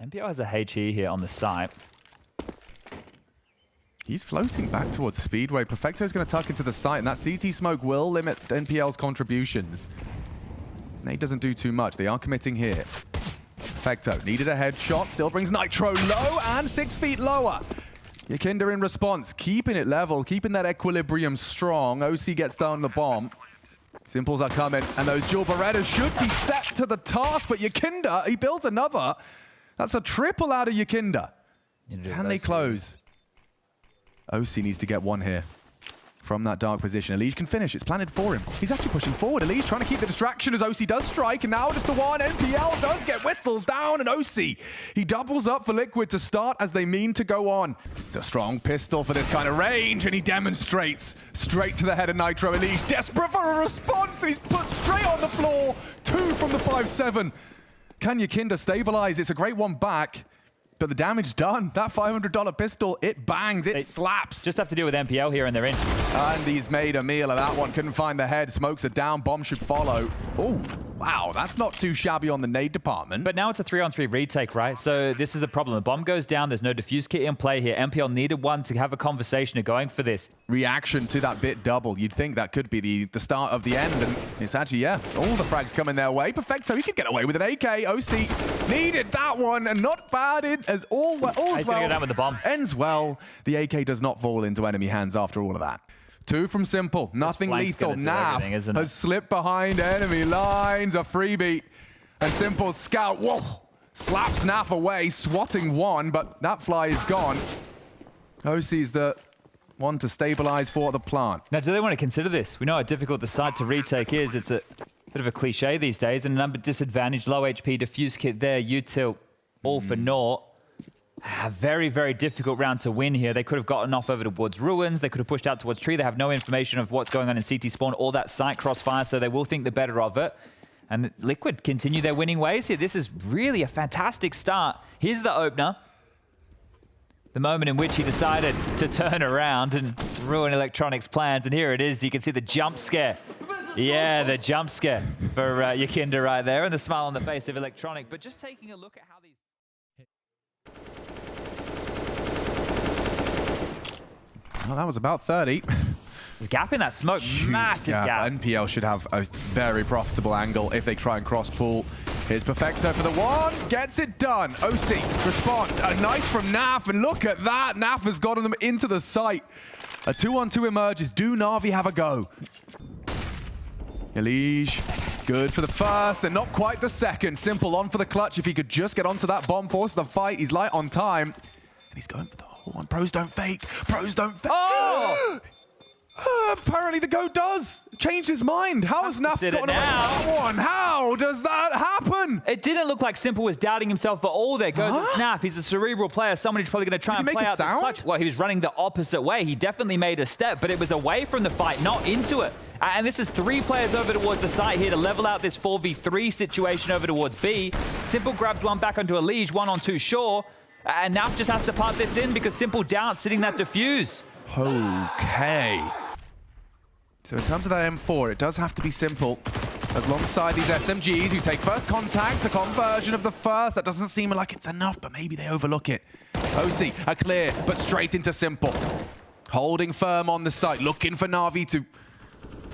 NPL has a HE here on the site. He's floating back towards Speedway. Perfecto's going to tuck into the site, and that CT smoke will limit NPL's contributions. Nate doesn't do too much. They are committing here. Perfecto needed a headshot, still brings Nitro low and 6 feet lower. Yakinda in response, keeping it level, keeping that equilibrium strong. OC gets down the bomb. Simples are coming, and those dual Berettas should be set to the task, but Yakinda, he builds another. That's a triple out of Yakinda. Can they close? OC needs to get one here from that dark position. Elige can finish. It's planted for him. He's actually pushing forward. Elige trying to keep the distraction as OC does strike, and now just the one. NPL does get whittled down, and OC, he doubles up for Liquid to start as they mean to go on. It's a strong pistol for this kind of range, and he demonstrates straight to the head of Nitro. Elige desperate for a response, and he's put straight on the floor. 2 from the 5-7. Can Yakinda stabilize? It's a great one back. But the damage done. That $500 pistol, it bangs, it slaps. Just have to do with NPL here and they're in. And he's made a meal of that one. Couldn't find the head. Smokes are down. Bomb should follow. Oh, wow. That's not too shabby on the nade department. But now it's a 3-on-3 retake, right? So this is a problem. The bomb goes down. There's no defuse kit in play here. NPL needed one to have a conversation of going for this. Reaction to that bit double. You'd think that could be the start of the end. And it's actually, yeah, all the frags coming their way. Perfecto, he could get away with an AK. OC needed that one. And not bad as all well. He's going to go down with the bomb. Ends well. The AK does not fall into enemy hands after all of that. 2 from Simple. Nothing lethal. Nav has slipped behind enemy lines. A freebie. And Simple scout. Whoa. Slaps Nav away. Swatting one, but that fly is gone. OC's the one to stabilize for the plant. Now, do they want to consider this? We know how difficult the site to retake is. It's a bit of a cliche these days. And a number disadvantage, low HP, diffuse kit there, util, all for naught. A very, very difficult round to win here. They could have gotten off over towards Ruins. They could have pushed out towards Tree. They have no information of what's going on in CT spawn or that site crossfire, so they will think the better of it. And Liquid continue their winning ways here. This is really a fantastic start. Here's the opener. The moment in which he decided to turn around and ruin Electronic's plans. And here it is. You can see the jump scare. Yeah, the jump scare for Yakinda right there, and the smile on the face of Electronic. But just taking a look at how these... Well, that was about 30. The gap in that smoke, massive gap. NPL should have a very profitable angle if they try and cross-pull. Here's Perfecto for the one. Gets it done. OC responds. A nice from Naf, and look at that. Naf has gotten them into the site. A 2-on-2 emerges. Do NaVi have a go? Elige, good for the first, and not quite the second. Simple on for the clutch. If he could just get onto that bomb, force the fight. He's light on time. And he's going for the whole one. Pros don't fake. Pros don't fake. Oh! Apparently the GOAT does change his mind. How has Naf gotten away with that one? How does that happen? It didn't look like Simple was doubting himself, but all there goes is Naf. He's a cerebral player, someone who's probably going to try and play out this clutch. Well, he was running the opposite way. He definitely made a step, but it was away from the fight, not into it. And this is 3 players over towards the site here to level out this 4v3 situation over towards B. Simple grabs one back onto Elige, 1-on-2 Shore. And Naf just has to punt this in because Simple down, sitting that defuse. Okay. So in terms of that M4, it does have to be Simple alongside these SMGs who take first contact, a conversion of the first. That doesn't seem like it's enough, but maybe they overlook it. OC, a clear, but straight into Simple. Holding firm on the site, looking for NaVi to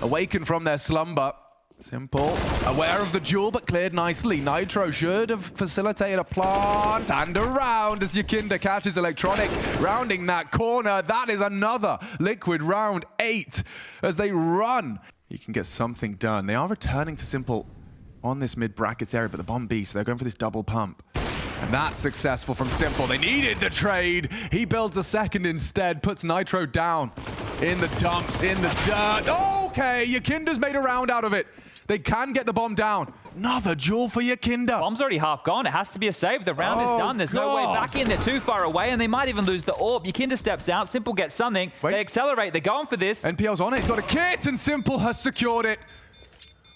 awaken from their slumber. Simple, aware of the duel, but cleared nicely. Nitro should have facilitated a plant, and around as Yakinda catches Electronic, rounding that corner. That is another Liquid round 8 as they run. He can get something done. They are returning to Simple on this mid-brackets area, but the bomb B, so they're going for this double pump. And that's successful from Simple. They needed the trade. He builds a second instead, puts Nitro down in the dumps, in the dirt. Okay, Yakinda's made a round out of it. They can get the bomb down. Another duel for Yakinda. Bomb's already half gone. It has to be a save. The round is done. There's no way back in. They're too far away, and they might even lose the orb. Yakinda steps out. Simple gets something. They accelerate. They're going for this. NPL's on it. He's got a kit, and Simple has secured it.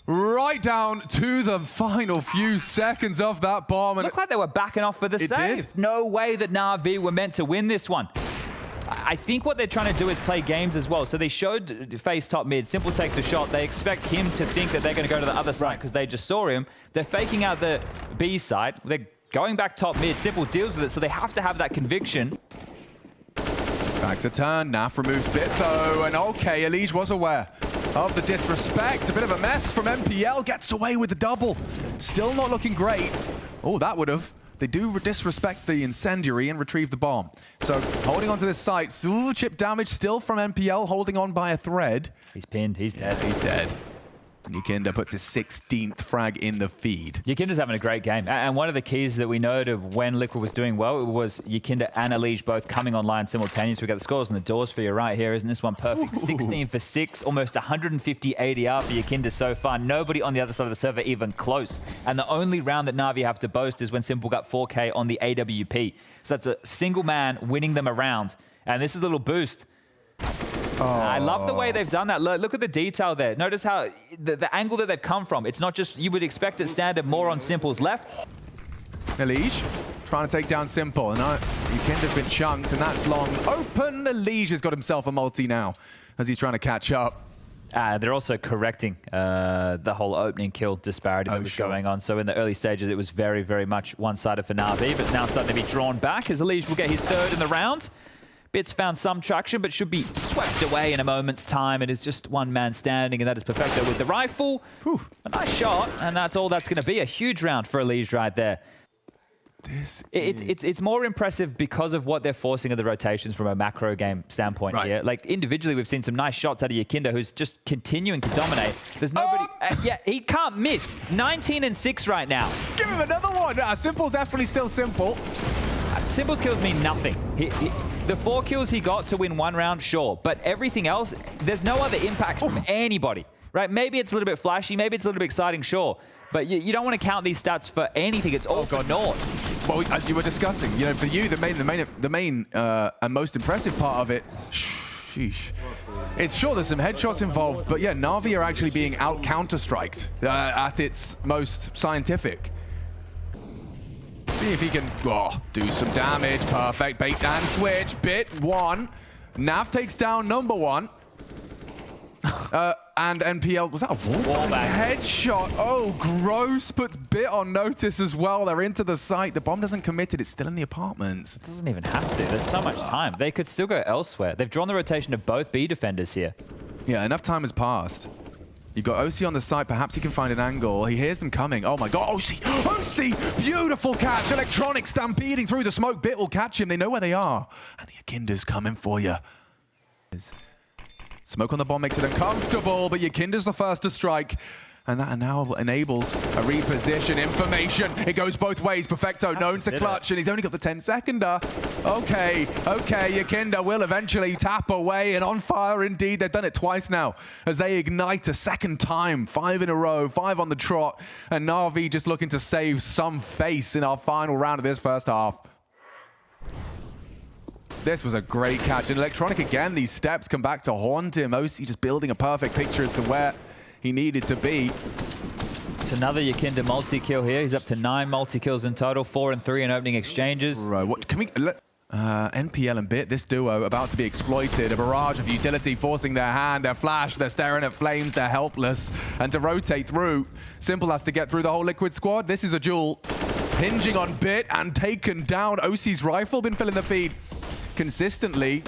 Right down to the final few seconds of that bomb. And looked like they were backing off for the save. Did. No way that NaVi were meant to win this one. I think what they're trying to do is play games as well. So they showed FaZe top mid. Simple takes a shot. They expect him to think that they're going to go to the other side because they just saw him. They're faking out the B side. They're Going back top mid, Simple deals with it, so they have to have that conviction. Back to turn. Naf removes Bit though, and okay, Elige was aware of the disrespect. A bit of a mess from MPL. Gets away with the double. Still not looking great. Oh, that would have. They do disrespect the incendiary and retrieve the bomb. So holding onto this site. Ooh, chip damage still from MPL, holding on by a thread. He's pinned. He's dead. Yeah, he's dead. Yikinda puts his 16th frag in the feed. Yikinda's having a great game. And one of the keys that we know to when Liquid was doing well was Yikinda and Elige both coming online simultaneously. We've got the scores on the doors for you right here. Isn't this one perfect? Ooh. 16 for 6, almost 150 ADR for Yikinda so far. Nobody on the other side of the server even close. And the only round that NaVi have to boast is when Simple got 4K on the AWP. So that's a single man winning them a round. And this is a little boost. Oh. I love the way they've done that. Look at the detail there. Notice how the angle that they've come from. It's not just, you would expect it standard more on Simple's left. Elige trying to take down Simple. And Yikinda's been chunked, and that's long open. Elige has got himself a multi now as he's trying to catch up. They're also correcting the whole opening kill disparity that was going on. So in the early stages, it was very, very much one-sided for NaVi, but now starting to be drawn back as Elige will get his third in the round. Bits found some traction, but should be swept away in a moment's time. It is just one man standing, and that is Perfecto with the rifle. Whew. A nice shot, and that's all that's going to be. A huge round for Elige right there. It's more impressive because of what they're forcing of the rotations from a macro game standpoint here. Like, individually, we've seen some nice shots out of Yikinda, who's just continuing to dominate. There's nobody... yeah, he can't miss. 19 and 6 right now. Give him another one. Simple, definitely still Simple. Simple's kills mean nothing. The 4 kills he got to win one round, sure. But everything else, there's no other impact from anybody, right? Maybe it's a little bit flashy. Maybe it's a little bit exciting, sure. But you don't want to count these stats for anything. It's all for naught. Well, as you were discussing, you know, for you, the main and most impressive part of it, sheesh. It's sure there's some headshots involved, but yeah, NaVi are actually being out counter-striked at its most scientific. See if he can do some damage. Perfect bait and switch. Bit one. Nav takes down number one. And NPL, was that a wallbang? Headshot. Oh, gross. Puts Bit on notice as well. They're into the site. The bomb doesn't commit it. It's still in the apartments. It doesn't even have to. There's so much time. They could still go elsewhere. They've drawn the rotation of both B defenders here. Yeah, enough time has passed. You've got OC on the side. Perhaps he can find an angle. He hears them coming. Oh my god, OC! OC! Beautiful catch! Electronic stampeding through the smoke. Bit will catch him. They know where they are. And Yikinda's coming for you. Smoke on the bomb makes it uncomfortable, but Yikinda's the first to strike. And that now enables a reposition information. It goes both ways. Perfecto known to clutch, and he's only got the 10-seconder. Okay, Yikinda will eventually tap away, and on fire indeed. They've done it twice now as they ignite a second time. 5 in a row, 5 on the trot, and NaVi just looking to save some face in our final round of this first half. This was a great catch. And Electronic again, these steps come back to haunt him. OC just building a perfect picture as to where he needed to be. It's another Yikinda multi-kill here. He's up to 9 multi-kills in total, 4 and 3 in opening exchanges. Right, what can we... NPL and Bit, this duo about to be exploited. A barrage of utility forcing their hand, their flash, they're staring at flames, they're helpless. And to rotate through, Simple has to get through the whole Liquid squad. This is a duel hinging on Bit and taken down. OC's rifle been filling the feed consistently.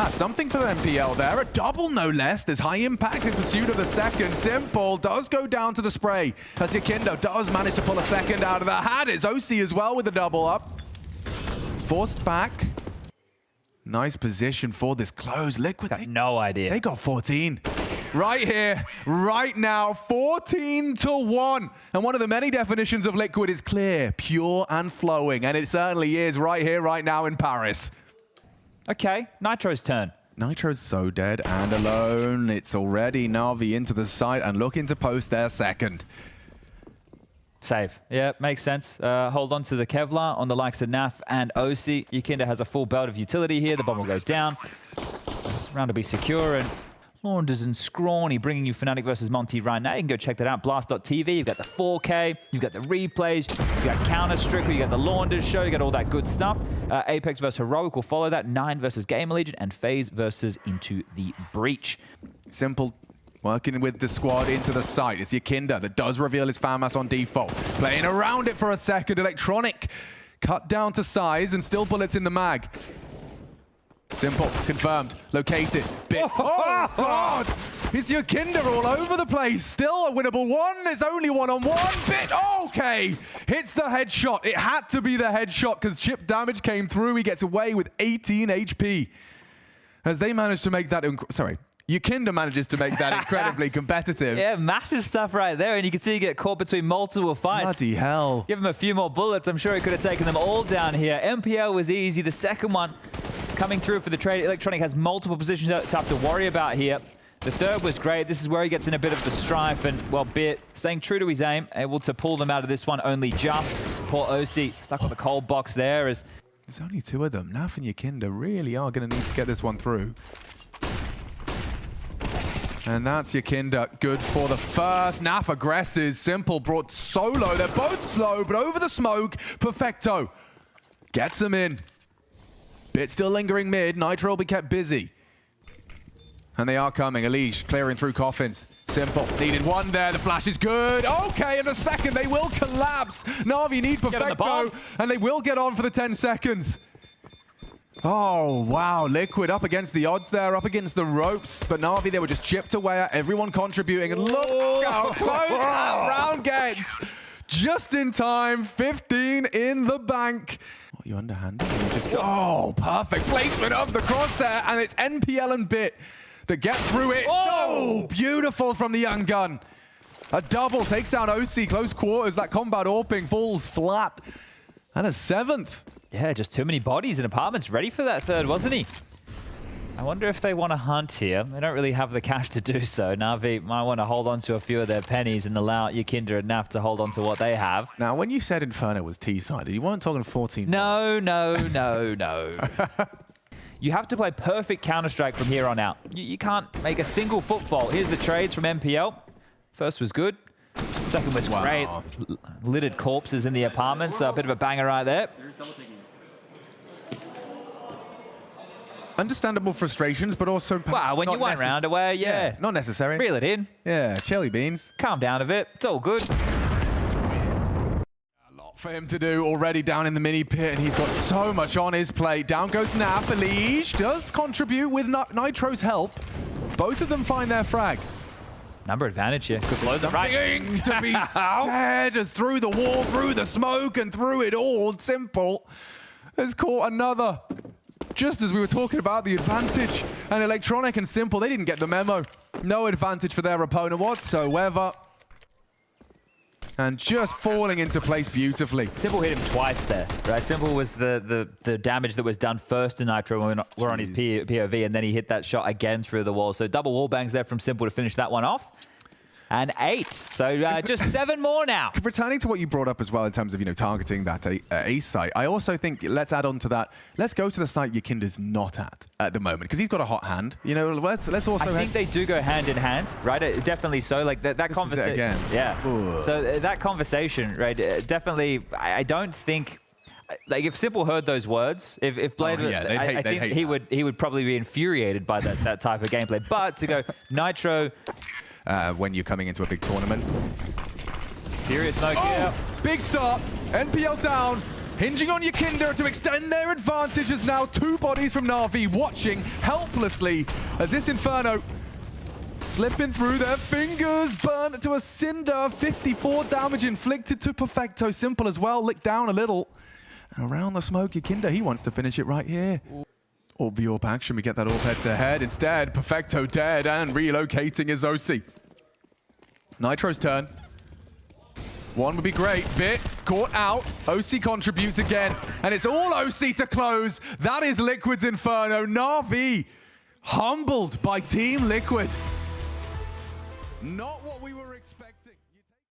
Something for the MPL there. A double, no less. There's high impact in pursuit of the second. Simple does go down to the spray as Yikinda does manage to pull a second out of the hat. It's OC as well with a double up. Forced back. Nice position for this close. Liquid, got no idea. They got 14. Right here, right now, 14-1. And one of the many definitions of Liquid is clear, pure, and flowing. And it certainly is right here, right now in Paris. Okay, Nitro's turn. Nitro's so dead and alone. It's already NaVi into the site and looking to post their second. Save. Yeah, makes sense. Hold on to the Kevlar on the likes of Naf and OC. Yikinda has a full belt of utility here. The bomb will go down. This round will be secure, and Launders and Scrawny bringing you Fnatic versus Monty right now. You can go check that out. Blast.tv. You've got the 4K. You've got the replays. You've got Counter-Strike. You've got the Launders show. You got all that good stuff. Apex versus Heroic will follow that. 9 versus Gamer Legion. And FaZe versus Into the Breach. Simple working with the squad into the site. It's Yikinda that does reveal his fan mass on default. Playing around it for a second. Electronic cut down to size and still bullets in the mag. Simple, confirmed, located, bit. Oh, God! It's your Kinder all over the place. Still a winnable one. There's only one-on-one. Bit, okay. Hits the headshot. It had to be the headshot because chip damage came through. He gets away with 18 HP. As they managed to make that, your Kinder manages to make that incredibly competitive. Yeah, massive stuff right there. And you can see you get caught between multiple fights. Bloody hell. Give him a few more bullets. I'm sure he could have taken them all down here. MPL was easy. The second one coming through for the trade. Electronic has multiple positions to have to worry about here. The third was great. This is where he gets in a bit of the strife. And, well, Bit staying true to his aim, able to pull them out of this one only just. Poor OC stuck with the cold box there. As there's only two of them. Naf and Yakinda really are going to need to get this one through. And that's Yakinda. Good for the first. Naf aggresses. Simple brought solo. They're both slow, but over the smoke, Perfecto gets them in. Bit still lingering mid. Nitro will be kept busy. And they are coming. Elish clearing through coffins. Simple. Needed one there. The flash is good. Okay, in a second, they will collapse. NaVi need Perfecto, and they will get on for the 10 seconds. Oh, wow. Liquid up against the odds there, up against the ropes. But NaVi, they were just chipped away at everyone contributing. And look how close that round gets. Just in time. 15 in the bank. What, you underhanded? You just go, oh, perfect placement of the crosshair. And it's NPL and Bit that get through it. Oh, beautiful from the young gun. A double takes down OC, close quarters. That combat AWPing falls flat. And a 7th. yeah, just too many bodies in apartments. Ready for that third, wasn't he? I wonder if they want to hunt here. They don't really have the cash to do so. NaVi might want to hold on to a few of their pennies and allow Yakinda and Naf to hold on to what they have. Now, when you said Inferno was T-sided, you weren't talking 14. No. You have to play perfect Counter-Strike from here on out. You can't make a single footfall. Here's the trades from MPL. First was good. Second was great. Littered corpses in the apartments. So a bit of a banger right there. Understandable frustrations, but also wow, when you one round away, yeah. Not necessary. Reel it in. Yeah, chili beans. Calm down a bit. It's all good. A lot for him to do already down in the mini pit, and he's got so much on his plate. Down goes Naf. Elish does contribute with Nitro's help. Both of them find their frag. Number advantage here. Good close up right. To be said, as through the wall, through the smoke, and through it all, Simple has caught another. Just as we were talking about the advantage, and Electronic and Simple, they didn't get the memo. No advantage for their opponent whatsoever. And just falling into place beautifully. Simple hit him twice there, right? Simple was the damage that was done first to Nitro when we're on his POV, and then he hit that shot again through the wall. So double wall bangs there from Simple to finish that one off. And 8. So just 7 more now. Returning to what you brought up as well in terms of, targeting that A site, I also think let's add on to that. Let's go to the site Yakinda's not at the moment, because he's got a hot hand. Let's also... I think they do go hand in hand, right? Definitely so. Like that conversation. Again. Yeah. Ooh. So that conversation, right? Definitely, I don't think... Like if Simple heard those words, if Blade, I think he would probably be infuriated by that type of gameplay. But to go Nitro... when you're coming into a big tournament. Furious smoke. Big start. NPL down. Hinging on Yakinda to extend their advantage as now 2 bodies from NaVi watching helplessly as this Inferno slipping through their fingers. Burnt to a cinder. 54 damage inflicted to Perfecto. Simple as well. Licked down a little. And around the smoke, Yakinda, he wants to finish it right here. Orb the AWP action, we get that AWP head to head. Instead, Perfecto dead and relocating his OC. Nitro's turn. One would be great. Bit caught out. OC contributes again. And it's all OC to close. That is Liquid's Inferno. NaVi humbled by Team Liquid. Not what we were